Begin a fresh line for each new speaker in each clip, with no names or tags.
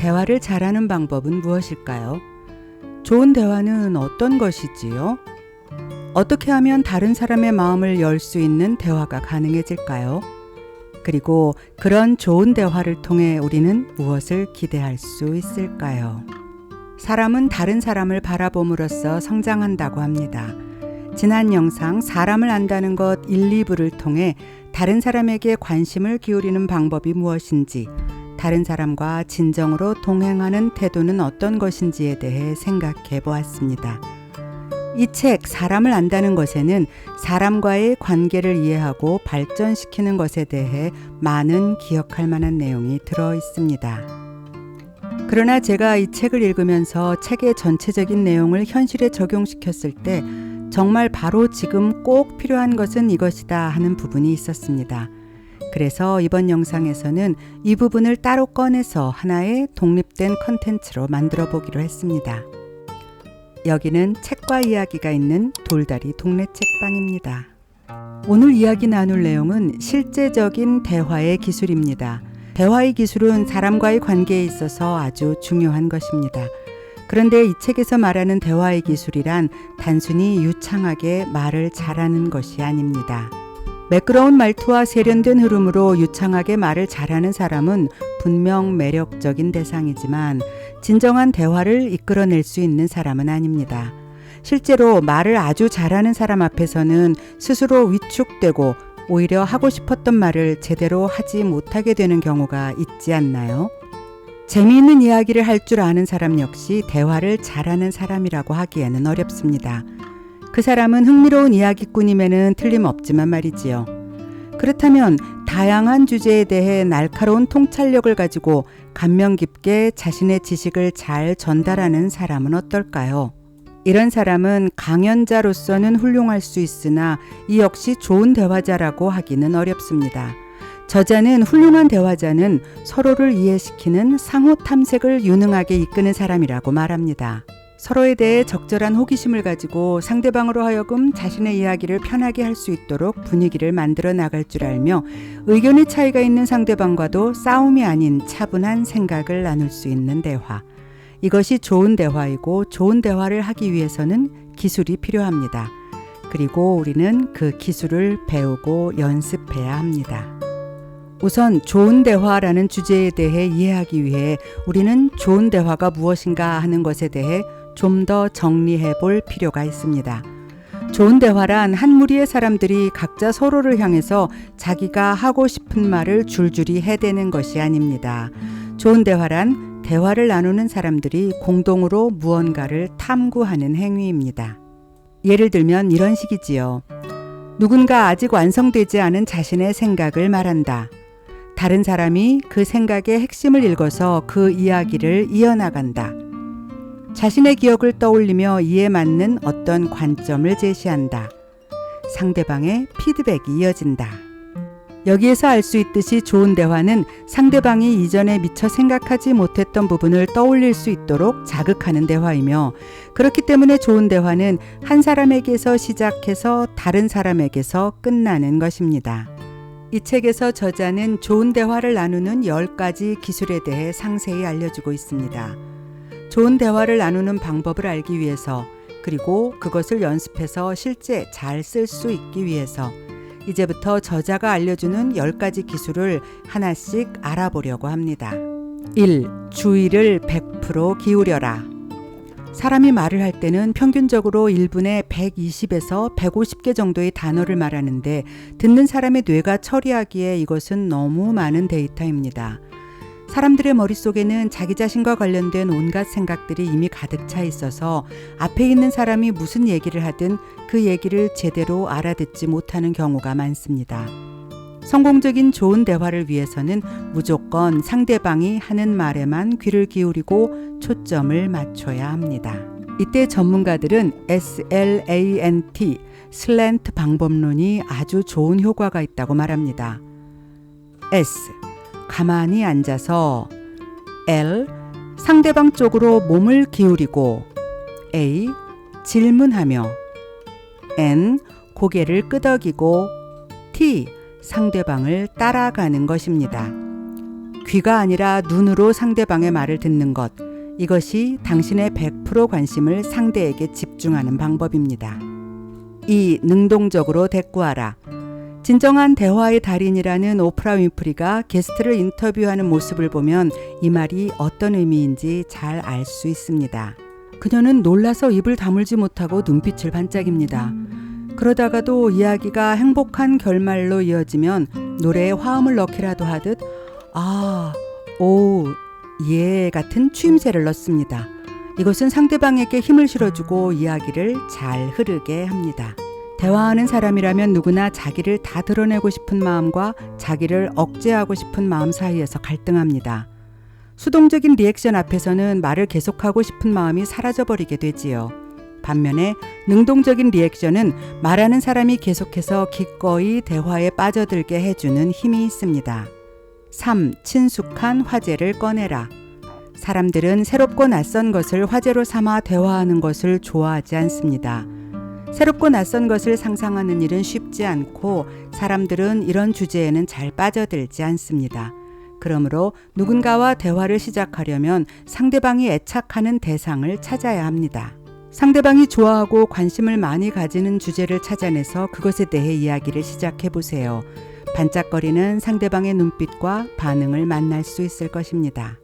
대화를 잘하는 방법은 무엇일까요? 좋은 대화는 어떤 것이지요? 어떻게 하면 다른 사람의 마음을 열 수 있는 대화가 가능해질까요? 그리고 그런 좋은 대화를 통해 우리는 무엇을 기대할 수 있을까요? 사람은 다른 사람을 바라봄으로써 성장한다고 합니다. 지난 영상 사람을 안다는 것 1, 2부를 통해 다른 사람에게 관심을 기울이는 방법이 무엇인지, 다른 사람과 진정으로 동행하는 태도는 어떤 것인지에 대해 생각해 보았습니다. 이 책 사람을 안다는 것에는 사람과의 관계를 이해하고 발전시키는 것에 대해 많은 기억할 만한 내용이 들어 있습니다. 그러나 제가 이 책을 읽으면서 책의 전체적인 내용을 현실에 적용시켰을 때 정말 바로 지금 꼭 필요한 것은 이것이다 하는 부분이 있었습니다. 그래서 이번 영상에서는 이 부분을 따로 꺼내서 하나의 독립된 컨텐츠로 만들어 보기로 했습니다. 여기는 책과 이야기가 있는 돌다리 동네 책방입니다. 오늘 이야기 나눌 내용은 실제적인 대화의 기술입니다. 대화의 기술은 사람과의 관계에 있어서 아주 중요한 것입니다. 그런데 이 책에서 말하는 대화의 기술이란 단순히 유창하게 말을 잘하는 것이 아닙니다. 매끄러운 말투와 세련된 흐름으로 유창하게 말을 잘하는 사람은 분명 매력적인 대상이지만 진정한 대화를 이끌어낼 수 있는 사람은 아닙니다. 실제로 말을 아주 잘하는 사람 앞에서는 스스로 위축되고 오히려 하고 싶었던 말을 제대로 하지 못하게 되는 경우가 있지 않나요? 재미있는 이야기를 할 줄 아는 사람 역시 대화를 잘하는 사람이라고 하기에는 어렵습니다. 그 사람은 흥미로운 이야기꾼임에는 틀림없지만 말이지요. 그렇다면 다양한 주제에 대해 날카로운 통찰력을 가지고 감명 깊게 자신의 지식을 잘 전달하는 사람은 어떨까요? 이런 사람은 강연자로서는 훌륭할 수 있으나 이 역시 좋은 대화자라고 하기는 어렵습니다. 저자는 훌륭한 대화자는 서로를 이해시키는 상호 탐색을 유능하게 이끄는 사람이라고 말합니다. 서로에 대해 적절한 호기심을 가지고 상대방으로 하여금 자신의 이야기를 편하게 할 수 있도록 분위기를 만들어 나갈 줄 알며 의견의 차이가 있는 상대방과도 싸움이 아닌 차분한 생각을 나눌 수 있는 대화. 이것이 좋은 대화이고 좋은 대화를 하기 위해서는 기술이 필요합니다. 그리고 우리는 그 기술을 배우고 연습해야 합니다. 우선 좋은 대화라는 주제에 대해 이해하기 위해 우리는 좋은 대화가 무엇인가 하는 것에 대해 좀 더 정리해 볼 필요가 있습니다. 좋은 대화란 한 무리의 사람들이 각자 서로를 향해서 자기가 하고 싶은 말을 줄줄이 해대는 것이 아닙니다. 좋은 대화란 대화를 나누는 사람들이 공동으로 무언가를 탐구하는 행위입니다. 예를 들면 이런 식이지요. 누군가 아직 완성되지 않은 자신의 생각을 말한다. 다른 사람이 그 생각의 핵심을 읽어서 그 이야기를 이어나간다. 자신의 기억을 떠올리며 이에 맞는 어떤 관점을 제시한다. 상대방의 피드백이 이어진다. 여기에서 알 수 있듯이 좋은 대화는 상대방이 이전에 미처 생각하지 못했던 부분을 떠올릴 수 있도록 자극하는 대화이며, 그렇기 때문에 좋은 대화는 한 사람에게서 시작해서 다른 사람에게서 끝나는 것입니다. 이 책에서 저자는 좋은 대화를 나누는 10가지 기술에 대해 상세히 알려주고 있습니다. 좋은 대화를 나누는 방법을 알기 위해서, 그리고 그것을 연습해서 실제 잘 쓸 수 있기 위해서 이제부터 저자가 알려주는 10가지 기술을 하나씩 알아보려고 합니다. 1. 주의를 100% 기울여라. 사람이 말을 할 때는 평균적으로 1분에 120에서 150개 정도의 단어를 말하는데 듣는 사람의 뇌가 처리하기에 이것은 너무 많은 데이터입니다. 사람들의 머릿속에는 자기 자신과 관련된 온갖 생각들이 이미 가득 차 있어서 앞에 있는 사람이 무슨 얘기를 하든 그 얘기를 제대로 알아듣지 못하는 경우가 많습니다. 성공적인 좋은 대화를 위해서는 무조건 상대방이 하는 말에만 귀를 기울이고 초점을 맞춰야 합니다. 이때 전문가들은 SLANT, 슬랜트 방법론이 아주 좋은 효과가 있다고 말합니다. S. 가만히 앉아서. L. 상대방 쪽으로 몸을 기울이고. A. 질문하며. N. 고개를 끄덕이고. T. 상대방을 따라가는 것입니다. 귀가 아니라 눈으로 상대방의 말을 듣는 것. 이것이 당신의 100% 관심을 상대에게 집중하는 방법입니다. 2. 능동적으로 대꾸하라. 진정한 대화의 달인이라는 오프라 윈프리가 게스트를 인터뷰하는 모습을 보면 이 말이 어떤 의미인지 잘 알 수 있습니다. 그녀는 놀라서 입을 다물지 못하고 눈빛을 반짝입니다. 그러다가도 이야기가 행복한 결말로 이어지면 노래에 화음을 넣기라도 하듯 아, 오, 예 같은 추임새를 넣습니다. 이것은 상대방에게 힘을 실어주고 이야기를 잘 흐르게 합니다. 대화하는 사람이라면 누구나 자기를 다 드러내고 싶은 마음과 자기를 억제하고 싶은 마음 사이에서 갈등합니다. 수동적인 리액션 앞에서는 말을 계속하고 싶은 마음이 사라져버리게 되지요. 반면에 능동적인 리액션은 말하는 사람이 계속해서 기꺼이 대화에 빠져들게 해주는 힘이 있습니다. 3. 친숙한 화제를 꺼내라. 사람들은 새롭고 낯선 것을 화제로 삼아 대화하는 것을 좋아하지 않습니다. 새롭고 낯선 것을 상상하는 일은 쉽지 않고 사람들은 이런 주제에는 잘 빠져들지 않습니다. 그러므로 누군가와 대화를 시작하려면 상대방이 애착하는 대상을 찾아야 합니다. 상대방이 좋아하고 관심을 많이 가지는 주제를 찾아내서 그것에 대해 이야기를 시작해 보세요. 반짝거리는 상대방의 눈빛과 반응을 만날 수 있을 것입니다.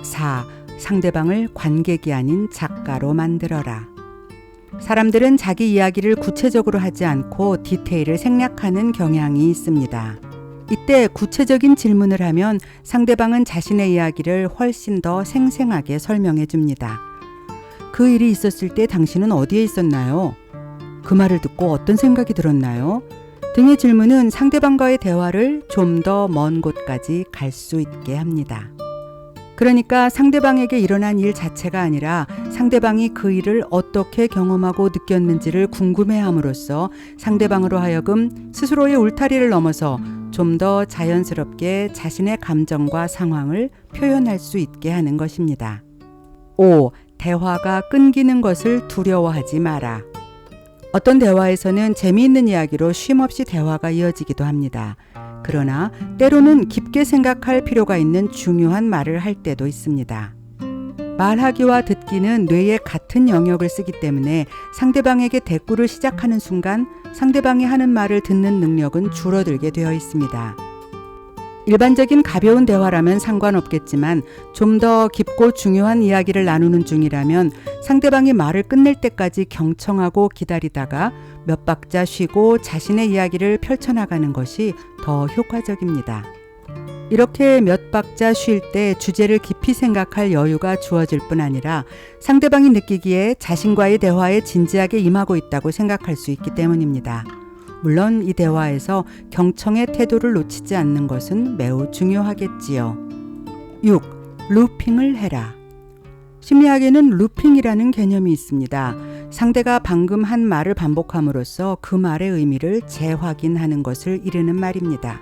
4. 상대방을 관객이 아닌 작가로 만들어라. 사람들은 자기 이야기를 구체적으로 하지 않고 디테일을 생략하는 경향이 있습니다. 이때 구체적인 질문을 하면 상대방은 자신의 이야기를 훨씬 더 생생하게 설명해 줍니다. 그 일이 있었을 때 당신은 어디에 있었나요? 그 말을 듣고 어떤 생각이 들었나요? 등의 질문은 상대방과의 대화를 좀 더 먼 곳까지 갈 수 있게 합니다. 그러니까 상대방에게 일어난 일 자체가 아니라 상대방이 그 일을 어떻게 경험하고 느꼈는지를 궁금해함으로써 상대방으로 하여금 스스로의 울타리를 넘어서 좀 더 자연스럽게 자신의 감정과 상황을 표현할 수 있게 하는 것입니다. 5. 대화가 끊기는 것을 두려워하지 마라. 어떤 대화에서는 재미있는 이야기로 쉼없이 대화가 이어지기도 합니다. 그러나 때로는 깊게 생각할 필요가 있는 중요한 말을 할 때도 있습니다. 말하기와 듣기는 뇌의 같은 영역을 쓰기 때문에 상대방에게 대꾸를 시작하는 순간 상대방이 하는 말을 듣는 능력은 줄어들게 되어 있습니다. 일반적인 가벼운 대화라면 상관없겠지만 좀 더 깊고 중요한 이야기를 나누는 중이라면 상대방이 말을 끝낼 때까지 경청하고 기다리다가 몇 박자 쉬고 자신의 이야기를 펼쳐나가는 것이 더 효과적입니다. 이렇게 몇 박자 쉴 때 주제를 깊이 생각할 여유가 주어질 뿐 아니라 상대방이 느끼기에 자신과의 대화에 진지하게 임하고 있다고 생각할 수 있기 때문입니다. 물론 이 대화에서 경청의 태도를 놓치지 않는 것은 매우 중요하겠지요. 6. 루핑을 해라. 심리학에는 루핑이라는 개념이 있습니다. 상대가 방금 한 말을 반복함으로써 그 말의 의미를 재확인하는 것을 이르는 말입니다.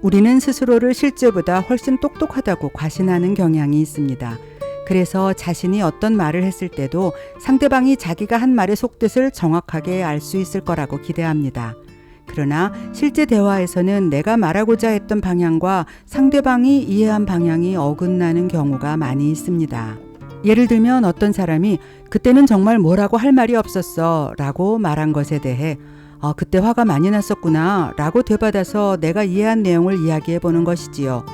우리는 스스로를 실제보다 훨씬 똑똑하다고 과신하는 경향이 있습니다. 그래서 자신이 어떤 말을 했을 때도 상대방이 자기가 한 말의 속뜻을 정확하게 알 수 있을 거라고 기대합니다. 그러나 실제 대화에서는 내가 말하고자 했던 방향과 상대방이 이해한 방향이 어긋나는 경우가 많이 있습니다. 예를 들면 어떤 사람이 그때는 정말 뭐라고 할 말이 없었어 라고 말한 것에 대해 그때 화가 많이 났었구나 라고 되받아서 내가 이해한 내용을 이야기해 보는 것이지요.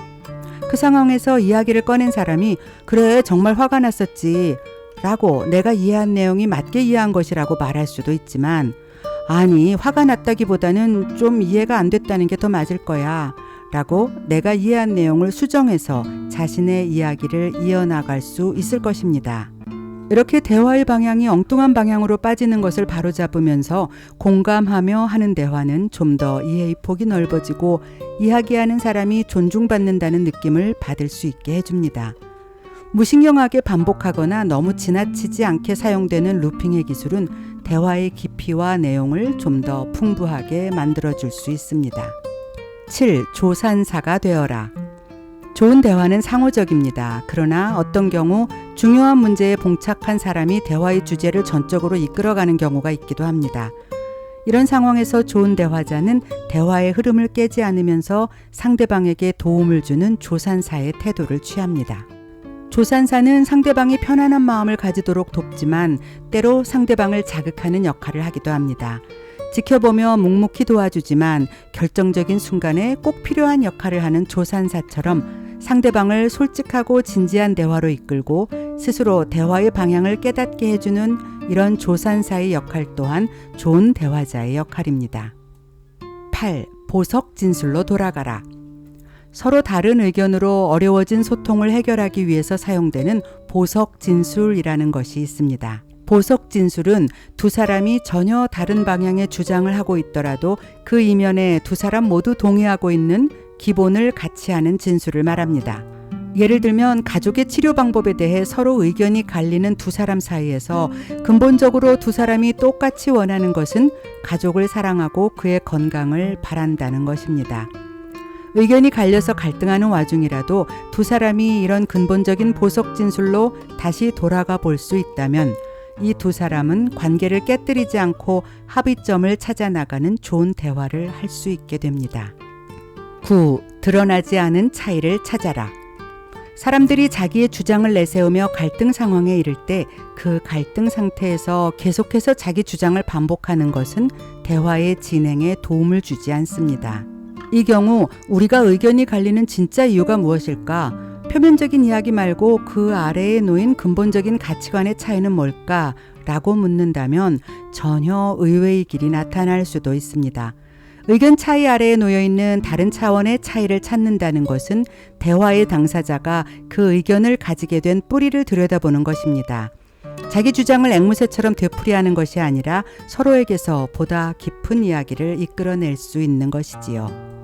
그 상황에서 이야기를 꺼낸 사람이 그래 정말 화가 났었지 라고 내가 이해한 내용이 맞게 이해한 것이라고 말할 수도 있지만 아니 화가 났다기보다는 좀 이해가 안 됐다는 게 더 맞을 거야 라고 내가 이해한 내용을 수정해서 자신의 이야기를 이어나갈 수 있을 것입니다. 이렇게 대화의 방향이 엉뚱한 방향으로 빠지는 것을 바로잡으면서 공감하며 하는 대화는 좀 더 이해의 폭이 넓어지고 이야기하는 사람이 존중받는다는 느낌을 받을 수 있게 해줍니다. 무신경하게 반복하거나 너무 지나치지 않게 사용되는 루핑의 기술은 대화의 깊이와 내용을 좀 더 풍부하게 만들어줄 수 있습니다. 7. 조산사가 되어라. 좋은 대화는 상호적입니다. 그러나 어떤 경우 중요한 문제에 봉착한 사람이 대화의 주제를 전적으로 이끌어가는 경우가 있기도 합니다. 이런 상황에서 좋은 대화자는 대화의 흐름을 깨지 않으면서 상대방에게 도움을 주는 조산사의 태도를 취합니다. 조산사는 상대방이 편안한 마음을 가지도록 돕지만 때로 상대방을 자극하는 역할을 하기도 합니다. 지켜보며 묵묵히 도와주지만 결정적인 순간에 꼭 필요한 역할을 하는 조산사처럼 상대방을 솔직하고 진지한 대화로 이끌고 스스로 대화의 방향을 깨닫게 해주는 이런 조산사의 역할 또한 좋은 대화자의 역할입니다. 8. 보석 진술로 돌아가라. 서로 다른 의견으로 어려워진 소통을 해결하기 위해서 사용되는 보석 진술이라는 것이 있습니다. 보석 진술은 두 사람이 전혀 다른 방향의 주장을 하고 있더라도 그 이면에 두 사람 모두 동의하고 있는 기본을 같이 하는 진술을 말합니다. 예를 들면 가족의 치료 방법에 대해 서로 의견이 갈리는 두 사람 사이에서 근본적으로 두 사람이 똑같이 원하는 것은 가족을 사랑하고 그의 건강을 바란다는 것입니다. 의견이 갈려서 갈등하는 와중이라도 두 사람이 이런 근본적인 보석 진술로 다시 돌아가 볼 수 있다면 이 두 사람은 관계를 깨뜨리지 않고 합의점을 찾아 나가는 좋은 대화를 할 수 있게 됩니다. 9. 드러나지 않은 차이를 찾아라. 사람들이 자기의 주장을 내세우며 갈등 상황에 이를 때 그 갈등 상태에서 계속해서 자기 주장을 반복하는 것은 대화의 진행에 도움을 주지 않습니다. 이 경우 우리가 의견이 갈리는 진짜 이유가 무엇일까? 표면적인 이야기 말고 그 아래에 놓인 근본적인 가치관의 차이는 뭘까? 라고 묻는다면 전혀 의외의 길이 나타날 수도 있습니다. 의견 차이 아래에 놓여있는 다른 차원의 차이를 찾는다는 것은 대화의 당사자가 그 의견을 가지게 된 뿌리를 들여다보는 것입니다. 자기 주장을 앵무새처럼 되풀이하는 것이 아니라 서로에게서 보다 깊은 이야기를 이끌어낼 수 있는 것이지요.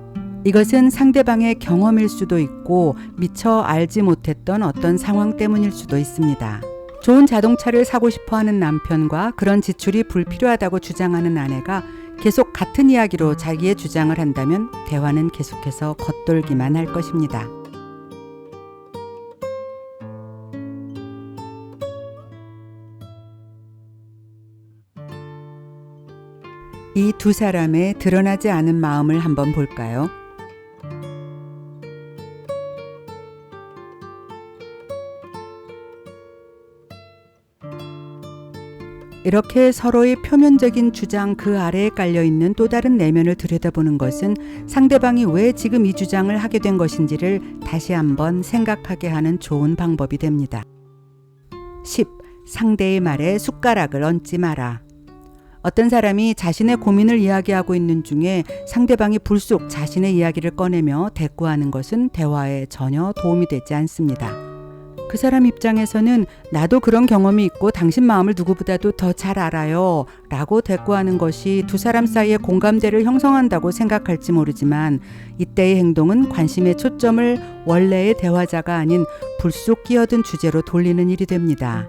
이것은 상대방의 경험일 수도 있고 미처 알지 못했던 어떤 상황 때문일 수도 있습니다. 좋은 자동차를 사고 싶어 하는 남편과 그런 지출이 불필요하다고 주장하는 아내가 계속 같은 이야기로 자기의 주장을 한다면 대화는 계속해서 겉돌기만 할 것입니다. 이 두 사람의 드러나지 않은 마음을 한번 볼까요? 이렇게 서로의 표면적인 주장 그 아래에 깔려있는 또 다른 내면을 들여다보는 것은 상대방이 왜 지금 이 주장을 하게 된 것인지를 다시 한번 생각하게 하는 좋은 방법이 됩니다. 10. 상대의 말에 숟가락을 얹지 마라. 어떤 사람이 자신의 고민을 이야기하고 있는 중에 상대방이 불쑥 자신의 이야기를 꺼내며 대꾸하는 것은 대화에 전혀 도움이 되지 않습니다. 그 사람 입장에서는 나도 그런 경험이 있고 당신 마음을 누구보다도 더 잘 알아요 라고 대꾸하는 것이 두 사람 사이의 공감대를 형성한다고 생각할지 모르지만 이때의 행동은 관심의 초점을 원래의 대화자가 아닌 불쑥 끼어든 주제로 돌리는 일이 됩니다.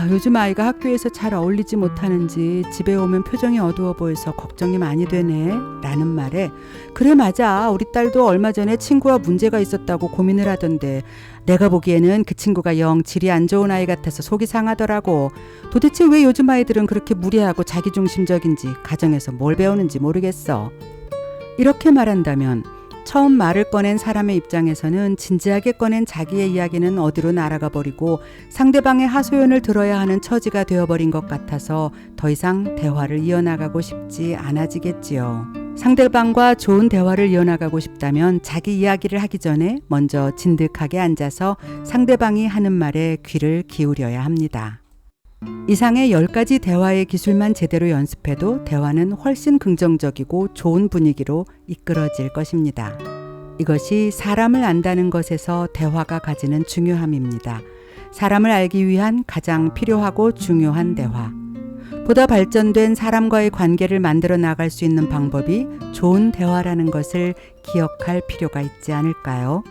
요즘 아이가 학교에서 잘 어울리지 못하는지 집에 오면 표정이 어두워 보여서 걱정이 많이 되네 라는 말에 그래 맞아 우리 딸도 얼마 전에 친구와 문제가 있었다고 고민을 하던데 내가 보기에는 그 친구가 영 질이 안 좋은 아이 같아서 속이 상하더라고. 도대체 왜 요즘 아이들은 그렇게 무례하고 자기중심적인지 가정에서 뭘 배우는지 모르겠어. 이렇게 말한다면 처음 말을 꺼낸 사람의 입장에서는 진지하게 꺼낸 자기의 이야기는 어디로 날아가 버리고 상대방의 하소연을 들어야 하는 처지가 되어버린 것 같아서 더 이상 대화를 이어나가고 싶지 않아지겠지요. 상대방과 좋은 대화를 이어나가고 싶다면 자기 이야기를 하기 전에 먼저 진득하게 앉아서 상대방이 하는 말에 귀를 기울여야 합니다. 이상의 10가지 대화의 기술만 제대로 연습해도 대화는 훨씬 긍정적이고 좋은 분위기로 이끌어질 것입니다. 이것이 사람을 안다는 것에서 대화가 가지는 중요함입니다. 사람을 알기 위한 가장 필요하고 중요한 대화. 보다 발전된 사람과의 관계를 만들어 나갈 수 있는 방법이 좋은 대화라는 것을 기억할 필요가 있지 않을까요?